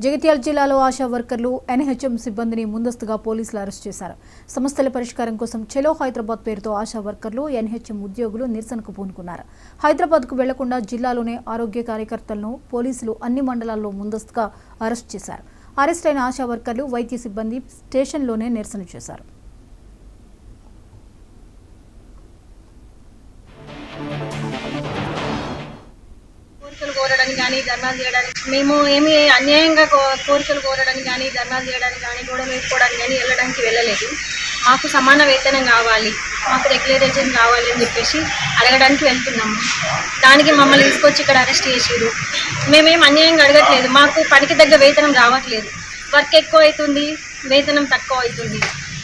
జగిత్యాల జిల్లాలో ఆశా వర్కర్లు ఎన్హెచ్ఎం సిబ్బందిని ముందస్తుగా పోలీసులు అరెస్ట్ చేశారు. సమస్యల పరిష్కారం కోసం చెలో హైదరాబాద్ పేరుతో ఆశా వర్కర్లు ఎన్హెచ్ఎం ఉద్యోగులు నిరసనకు పూనుకున్నారు. హైదరాబాద్కు వెళ్లకుండా జిల్లాలోనే ఆరోగ్య కార్యకర్తలను పోలీసులు అన్ని మండలాల్లో ముందస్తుగా అరెస్ట్ చేశారు. అరెస్ట్ అయిన ఆశా వర్కర్లు వైద్య సిబ్బంది స్టేషన్లోనే నిరసన చేశారు. కోరడానికి కానీ ధర్నాలు చేయడానికి మేము ఏమి అన్యాయంగా కోరికలు కోరడానికి కానీ ధర్నాలు చేయడానికి కానీ గొడవ వేసుకోవడానికి కానీ వెళ్ళడానికి వెళ్ళలేదు. మాకు సమాన వేతనం కావాలి, మాకు రెగ్యులరైజేషన్ కావాలి అని చెప్పేసి అడగడానికి వెళ్తున్నాము. దానికి మమ్మల్ని తీసుకొచ్చి ఇక్కడ అరెస్ట్ చేసారు. మేమేం అన్యాయంగా అడగట్లేదు, మాకు పనికి తగ్గ వేతనం రావట్లేదు. వర్క్ ఎక్కువ అవుతుంది, వేతనం తక్కువ అవుతుంది.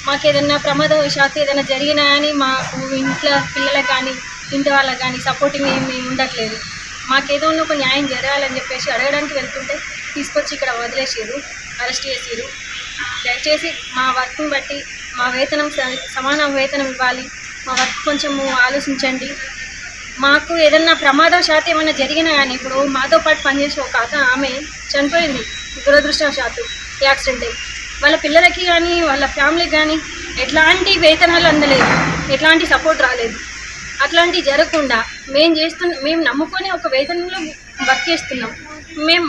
మాకు ఏదైనా ప్రమాదవశాత్తు ఏదైనా జరిగినా కానీ మాకు ఇంట్లో పిల్లలకు కానీ ఇంటి వాళ్ళకి కానీ సపోర్టింగ్ ఏమి ఉండట్లేదు. మాకేదో ఒక న్యాయం జరగాలని చెప్పేసి అడగడానికి వెళ్తుంటే తీసుకొచ్చి ఇక్కడ వదిలేసారు, అరెస్ట్ చేసారు. దయచేసి మా వర్క్ని బట్టి మా వేతనం సమాన వేతనం ఇవ్వాలి, మా వర్క్ కొంచెము ఆలోచించండి. మాకు ఏదన్నా ప్రమాదవశాత్తు ఏమైనా జరిగినా కానీ ఇప్పుడు మాతో పాటు పనిచేసే ఒక ఆమె చనిపోయింది దురదృష్టవశాత్తు యాక్సిడెంట్ అయ్యి. వాళ్ళ పిల్లలకి కానీ వాళ్ళ ఫ్యామిలీకి కానీ ఎట్లాంటి వేతనాలు అందలేదు, ఎట్లాంటి సపోర్ట్ రాలేదు. అట్లాంటివి జరగకుండా మేము నమ్ముకొని ఒక వేతనంలో వర్క్ చేస్తున్నాం.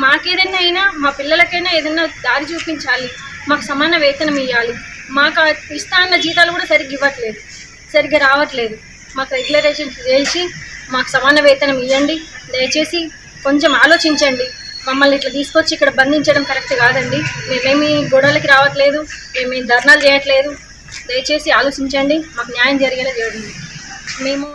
మాకేదైనా అయినా మా పిల్లలకైనా ఏదైనా దారి చూపించాలి, మాకు సమాన వేతనం ఇవ్వాలి. మాకు ఇస్తా అన్న జీతాలు కూడా సరిగ్గా రావట్లేదు. మాకు రెగ్యులరైజేషన్ చేసి మాకు సమాన వేతనం ఇవ్వండి. దయచేసి కొంచెం ఆలోచించండి. మమ్మల్ని ఇట్లా తీసుకొచ్చి ఇక్కడ బంధించడం కరెక్ట్ కాదండి. మేమేమి గొడవలకి రావట్లేదు, మేమేమి ధర్నాలు చేయట్లేదు. దయచేసి ఆలోచించండి, మాకు న్యాయం జరిగేలా చేయండి. మేము